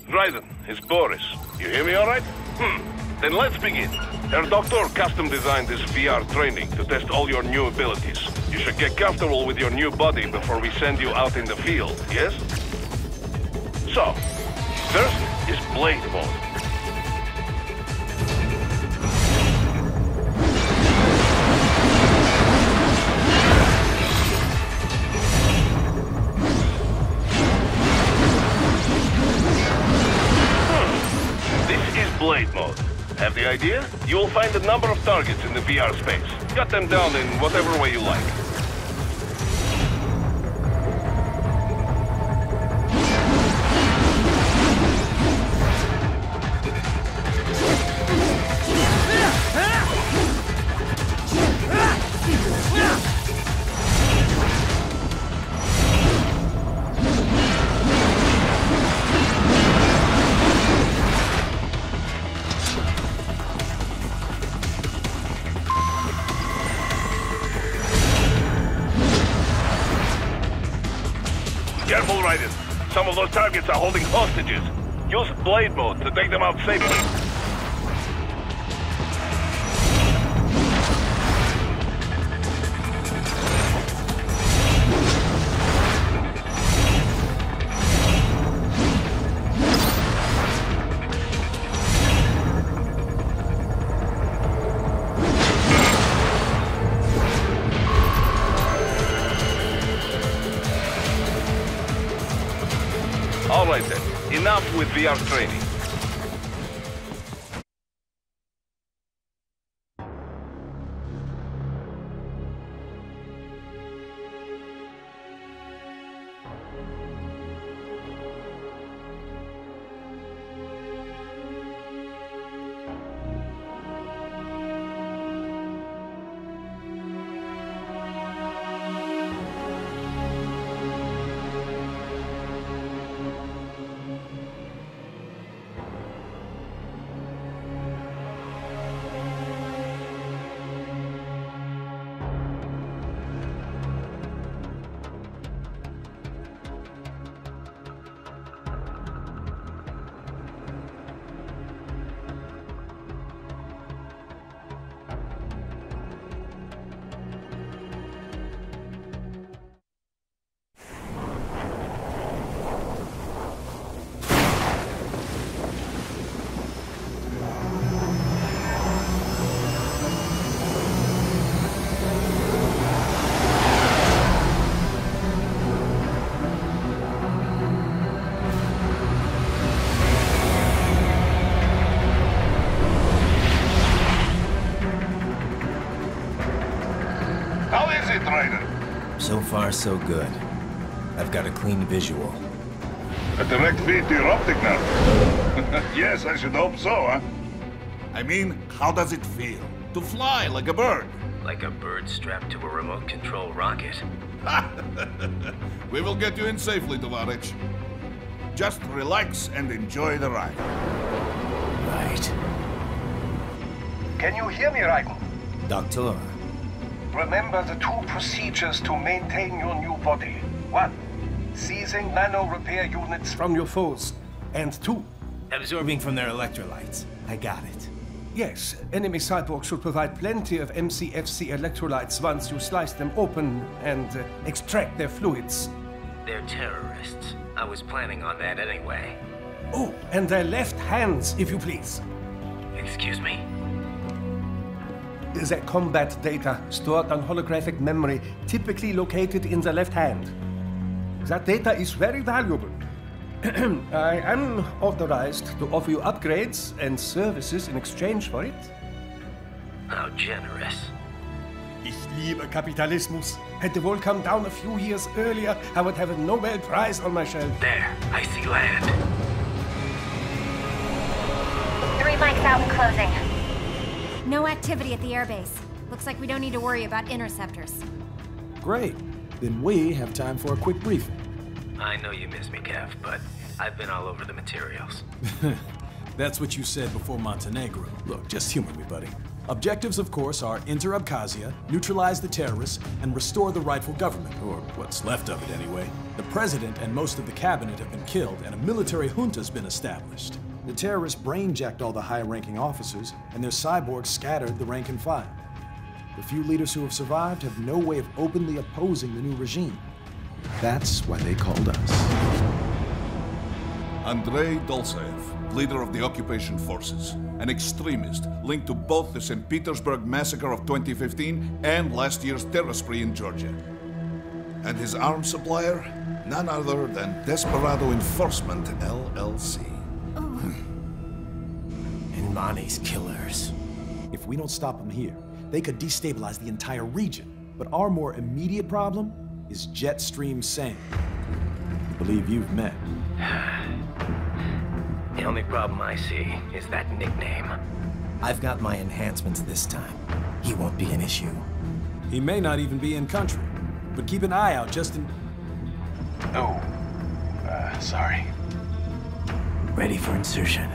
Raiden, it's Boris. You hear me all right? Then let's begin. Herr Doctor custom designed this VR training to test all your new abilities. You should get comfortable with your new body before we send you out in the field, yes? So, first is Blade Mode. Blade Mode. Have the idea? You will find a number of targets in the VR space. Cut them down in whatever way you like. Careful, Raiden. Some of those targets are holding hostages. Use Blade Mode to take them out safely. All right then, enough with VR training. So far, so good. I've got a clean visual. A direct feed to your optic now. Yes, I should hope so, huh? I mean, how does it feel? To fly like a bird? Like a bird strapped to a remote control rocket. We will get you in safely, Tovarich. Just relax and enjoy the ride. Right. Can you hear me, Raiden? Doctor. Remember the two procedures to maintain your new body. 1. Seizing nano repair units from your foes. And 2. Absorbing from their electrolytes. I got it. Yes, enemy cyborgs should provide plenty of MCFC electrolytes once you slice them open and extract their fluids. They're terrorists. I was planning on that anyway. Oh, and their left hands, if you please. Excuse me? The combat data stored on holographic memory, typically located in the left hand. That data is very valuable. I am authorized to offer you upgrades and services in exchange for it. How generous. Ich liebe Kapitalismus. Had the wall come down a few years earlier, I would have a Nobel Prize on my shelf. There, I see land. 3 mics out and closing. No activity at the airbase. Looks like we don't need to worry about interceptors. Great. Then we have time for a quick briefing. I know you miss me, Kev, but I've been all over the materials. That's what you said before Montenegro. Look, just humor me, buddy. Objectives, of course, are enter Abkhazia, neutralize the terrorists, and restore the rightful government, or what's left of it anyway. The president and most of the cabinet have been killed, and a military junta's been established. The terrorists brain-jacked all the high-ranking officers, and their cyborgs scattered the rank and file. The few leaders who have survived have no way of openly opposing the new regime. That's why they called us. Andrei Dolzaev, leader of the occupation forces, an extremist linked to both the St. Petersburg massacre of 2015 and last year's terror spree in Georgia. And his arms supplier? None other than Desperado Enforcement, LLC. And Mani's killers. If we don't stop them here, they could destabilize the entire region. But our more immediate problem is Jetstream Singh. I believe you've met. The only problem I see is that nickname. I've got my enhancements this time. He won't be an issue. He may not even be in country, but keep an eye out just in... Oh, sorry. Ready for insertion.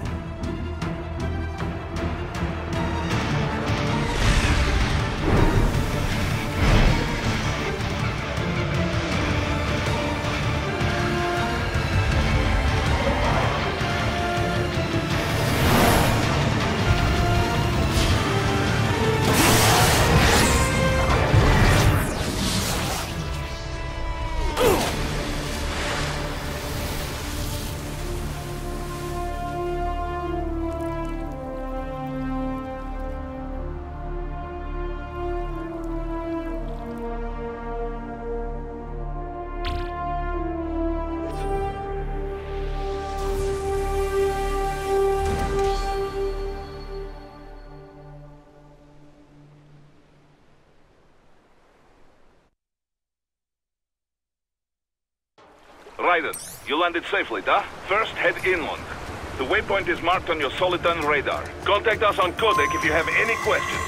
Raiden, you landed safely, da? First, head inland. The waypoint is marked on your Soliton radar. Contact us on Codec if you have any questions.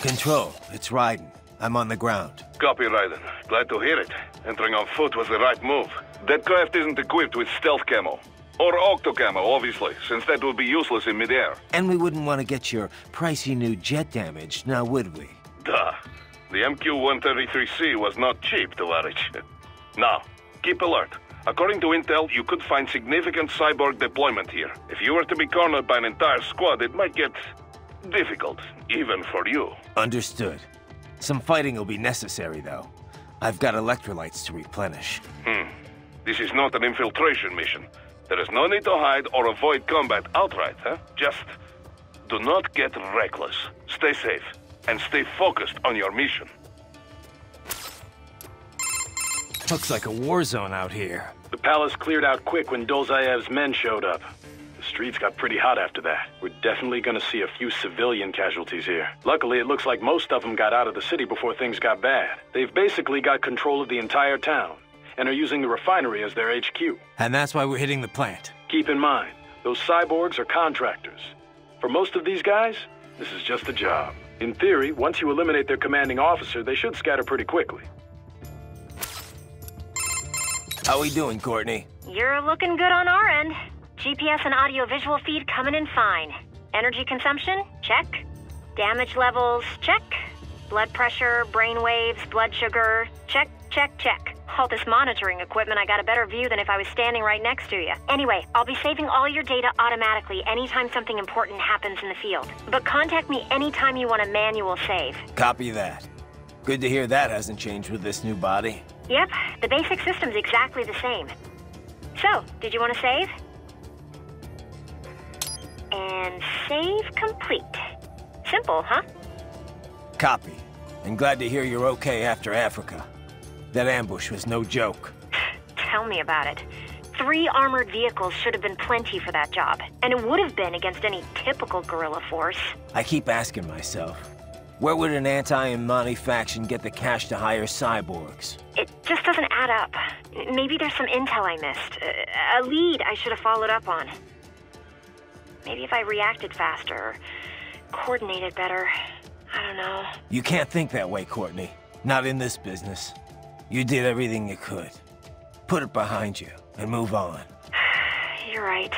Control, it's Raiden. I'm on the ground. Copy, Raiden. Glad to hear it. Entering on foot was the right move. That craft isn't equipped with stealth camo. Or octo camo, obviously, since that would be useless in midair. And we wouldn't want to get your pricey new jet damaged, now would we? Duh. The MQ-133C was not cheap, Tovarich. Now, keep alert. According to intel, you could find significant cyborg deployment here. If you were to be cornered by an entire squad, it might get difficult, even for you. Understood. Some fighting will be necessary, though. I've got electrolytes to replenish. This is not an infiltration mission. There is no need to hide or avoid combat outright, huh? Just do not get reckless. Stay safe. And stay focused on your mission. Looks like a war zone out here. The palace cleared out quick when Dolzaev's men showed up. The streets got pretty hot after that. We're definitely gonna see a few civilian casualties here. Luckily, it looks like most of them got out of the city before things got bad. They've basically got control of the entire town, and are using the refinery as their HQ. And that's why we're hitting the plant. Keep in mind, those cyborgs are contractors. For most of these guys, this is just a job. In theory, once you eliminate their commanding officer, they should scatter pretty quickly. How we doing, Courtney? You're looking good on our end. GPS and audio-visual feed coming in fine. Energy consumption? Check. Damage levels? Check. Blood pressure, brain waves, blood sugar? Check, check, check. All this monitoring equipment, I got a better view than if I was standing right next to you. Anyway, I'll be saving all your data automatically anytime something important happens in the field. But contact me anytime you want a manual save. Copy that. Good to hear that hasn't changed with this new body. Yep, the basic system's exactly the same. So, did you want to save? And save complete. Simple, huh? Copy. And glad to hear you're okay after Africa. That ambush was no joke. Tell me about it. 3 armored vehicles should have been plenty for that job. And it would have been against any typical guerrilla force. I keep asking myself, where would an anti-Imani faction get the cash to hire cyborgs? It just doesn't add up. Maybe there's some intel I missed. A lead I should have followed up on. Maybe if I reacted faster, or coordinated better. I don't know. You can't think that way, Courtney. Not in this business. You did everything you could. Put it behind you and move on. You're right.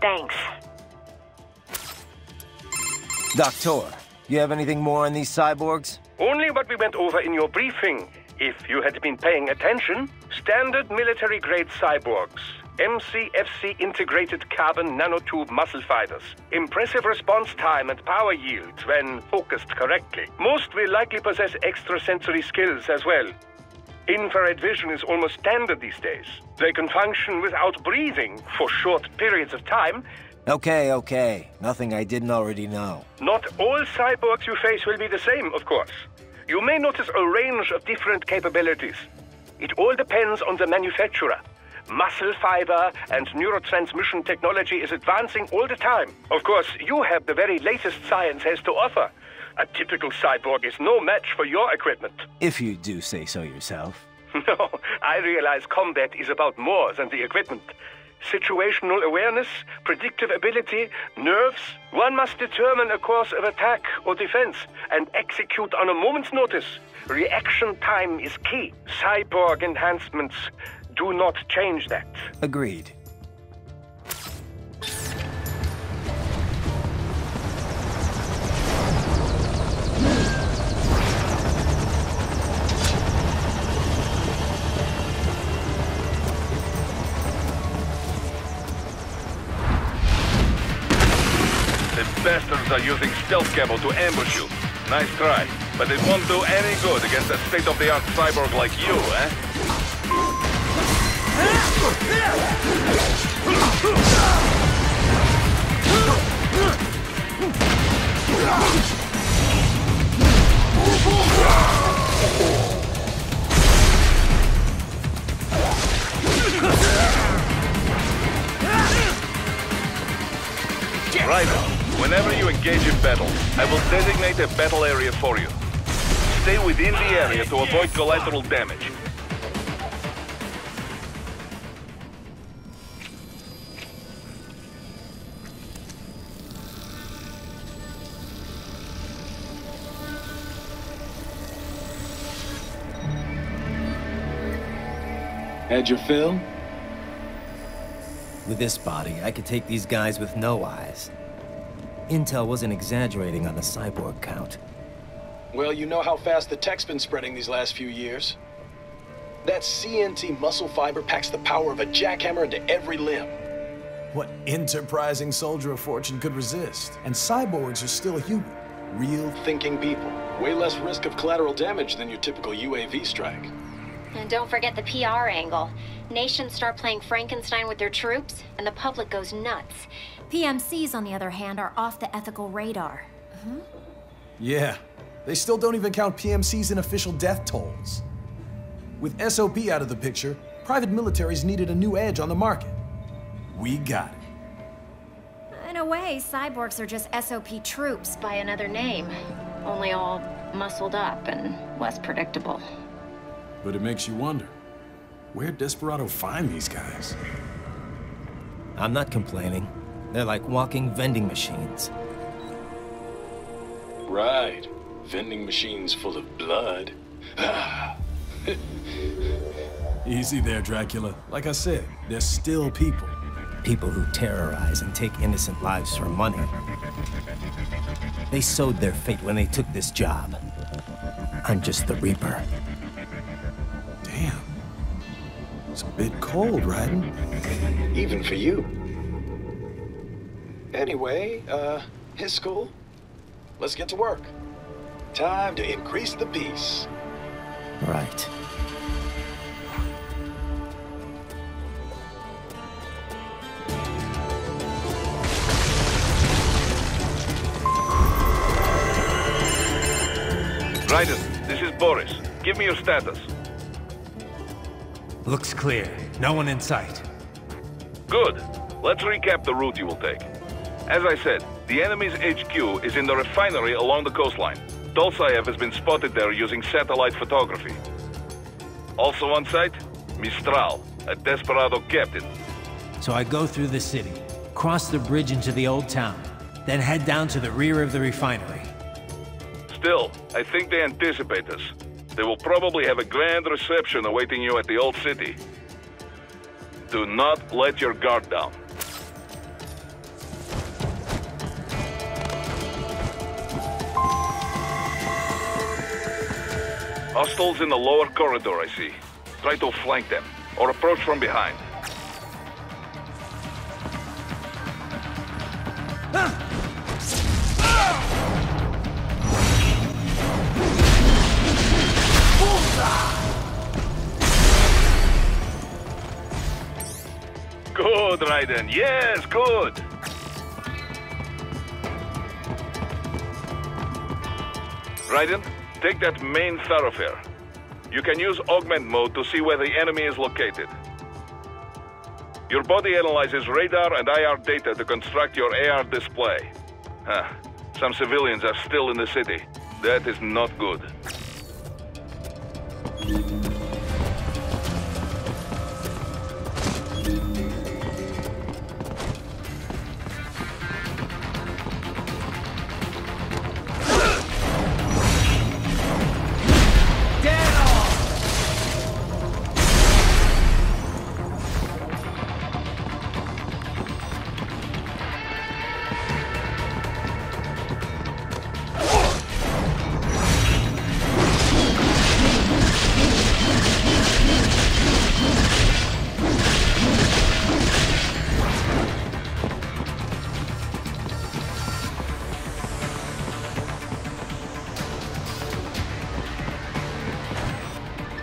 Thanks. Doctor, you have anything more on these cyborgs? Only what we went over in your briefing. If you had been paying attention, standard military-grade cyborgs. MCFC integrated carbon nanotube muscle fibers. Impressive response time and power yield when focused correctly. Most will likely possess extrasensory skills as well. Infrared vision is almost standard these days. They can function without breathing for short periods of time. Okay. Nothing I didn't already know. Not all cyborgs you face will be the same, of course. You may notice a range of different capabilities. It all depends on the manufacturer. Muscle fiber and neurotransmission technology is advancing all the time. Of course, you have the very latest science has to offer. A typical cyborg is no match for your equipment. If you do say so yourself. No, I realize combat is about more than the equipment. Situational awareness, predictive ability, nerves. One must determine a course of attack or defense and execute on a moment's notice. Reaction time is key. Cyborg enhancements do not change that. Agreed. Bastards are using stealth camo to ambush you. Nice try, but it won't do any good against a state-of-the-art cyborg like you, eh? Right on. Whenever you engage in battle, I will designate a battle area for you. Stay within the area to avoid collateral damage. Had your fill? With this body, I could take these guys with no eyes. Intel wasn't exaggerating on the cyborg count. Well, you know how fast the tech's been spreading these last few years. That CNT muscle fiber packs the power of a jackhammer into every limb. What enterprising soldier of fortune could resist? And cyborgs are still human. Real thinking people. Way less risk of collateral damage than your typical UAV strike. And don't forget the PR angle. Nations start playing Frankenstein with their troops, and the public goes nuts. PMCs, on the other hand, are off the ethical radar. Yeah, they still don't even count PMCs in official death tolls. With SOP out of the picture, private militaries needed a new edge on the market. We got it. In a way, cyborgs are just SOP troops by another name. Only all muscled up and less predictable. But it makes you wonder, where'd Desperado find these guys? I'm not complaining. They're like walking vending machines. Right. Vending machines full of blood. Easy there, Dracula. Like I said, they're still people. People who terrorize and take innocent lives for money. They sowed their fate when they took this job. I'm just the Reaper. Damn. It's a bit cold, Raiden. Even for you. Anyway, his school? Let's get to work. Time to increase the peace. Right. Raiden, this is Boris. Give me your status. Looks clear. No one in sight. Good. Let's recap the route you will take. As I said, the enemy's HQ is in the refinery along the coastline. Dolzaev has been spotted there using satellite photography. Also on site, Mistral, a Desperado captain. So I go through the city, cross the bridge into the old town, then head down to the rear of the refinery. Still, I think they anticipate us. They will probably have a grand reception awaiting you at the old city. Do not let your guard down. Hostiles in the lower corridor, I see. Try to flank them, or approach from behind. Good, Raiden. Yes, good. Raiden, take that main thoroughfare. You can use augment mode to see where the enemy is located. Your body analyzes radar and IR data to construct your AR display. Some civilians are still in the city. That is not good.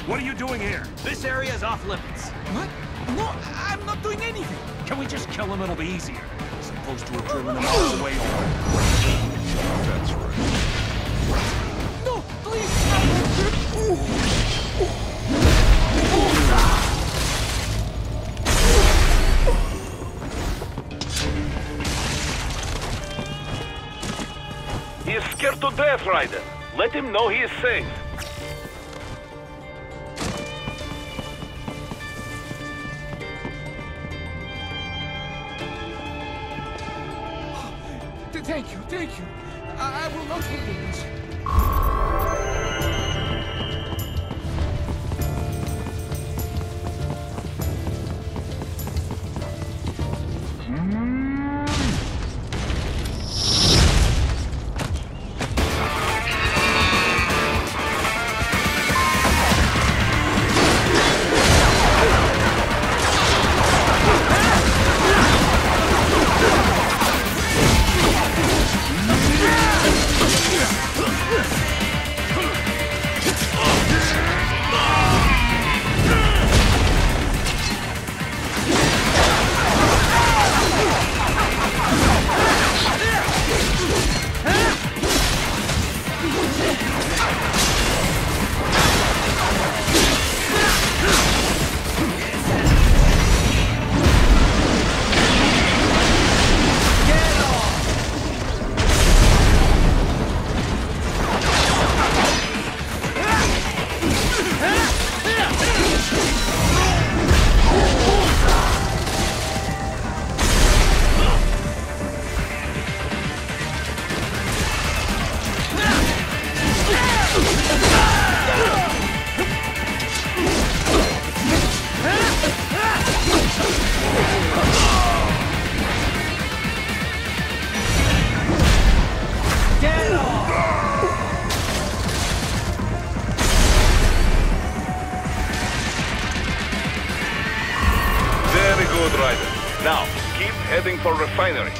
What are you doing here? This area is off limits. What? No, I'm not doing anything. Can we just kill them? It'll be easier. As opposed to driven them all the way over. That's right. No, please. He is scared to death, Raiden. Let him know he is safe. Thank you. I will not forget this. Good, Raiden. Now, keep heading for refinery.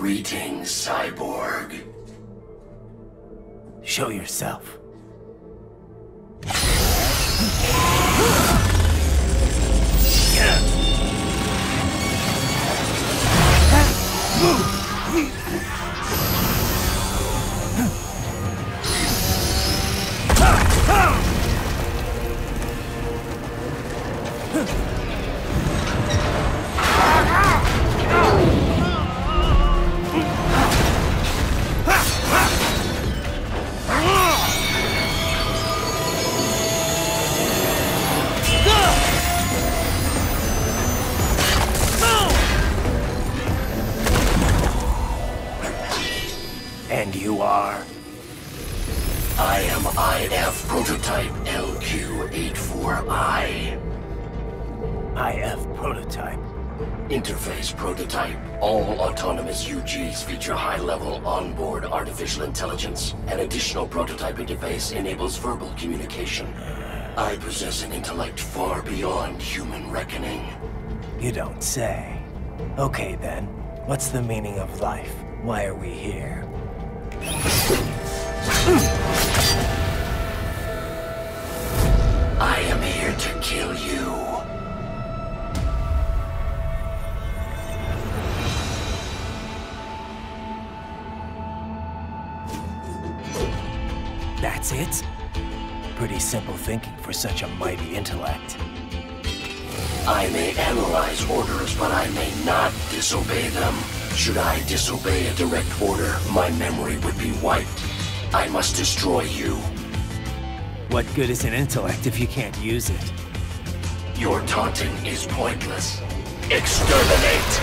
Greetings, cyborg. Show yourself. And you are? I am IF Prototype LQ84I. IF Prototype. Interface Prototype. All autonomous UGs feature high-level onboard artificial intelligence. An additional prototype interface enables verbal communication. I possess an intellect far beyond human reckoning. You don't say. Okay then, what's the meaning of life? Why are we here? I am here to kill you. That's it? Pretty simple thinking for such a mighty intellect. I may analyze orders, but I may not disobey them. Should I disobey a direct order, my memory would be wiped. I must destroy you. What good is an intellect if you can't use it? Your taunting is pointless. Exterminate!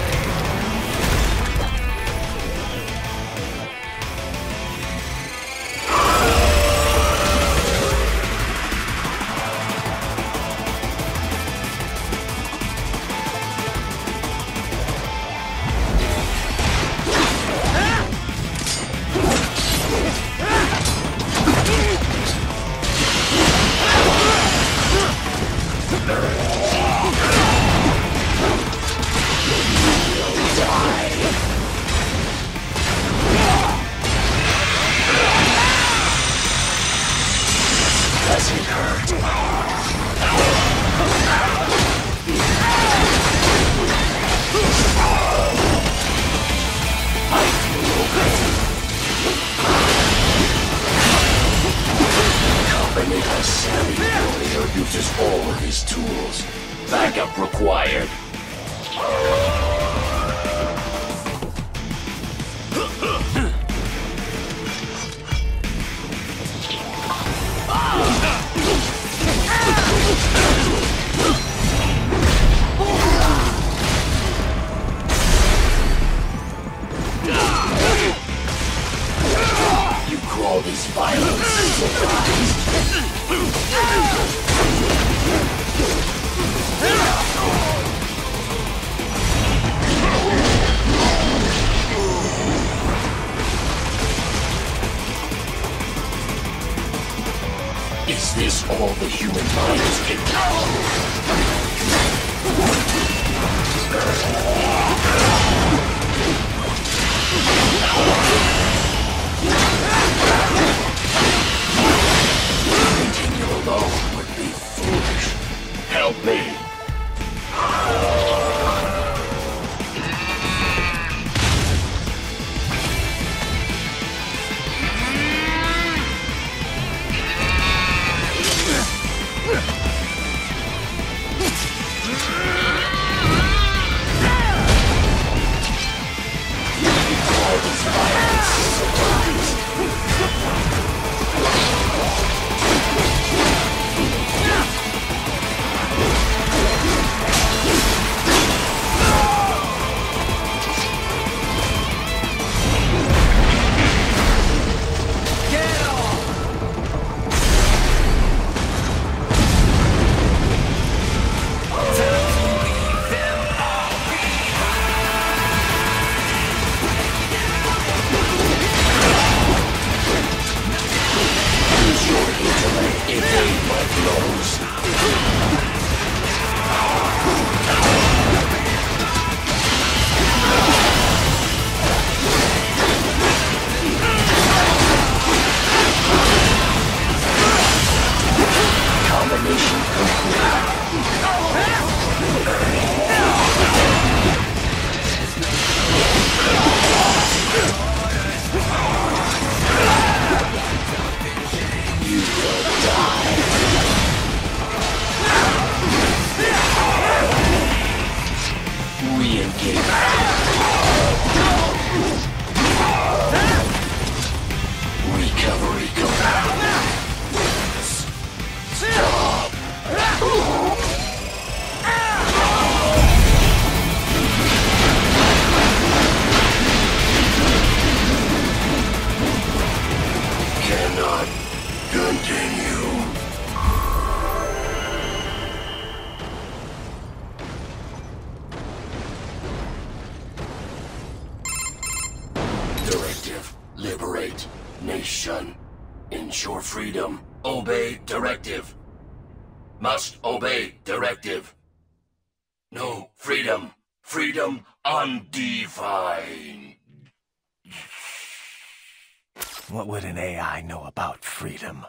Uses all of his tools. Backup required. You call this violence? Is this all the human mind can do? Continue alone would be foolish. Help me. Re-engage. Recovery collapse. Stop. Cannot continue. Directive. Liberate. Nation. Ensure freedom. Obey directive. Must obey directive. No freedom. Freedom undefined. What would an AI know about freedom?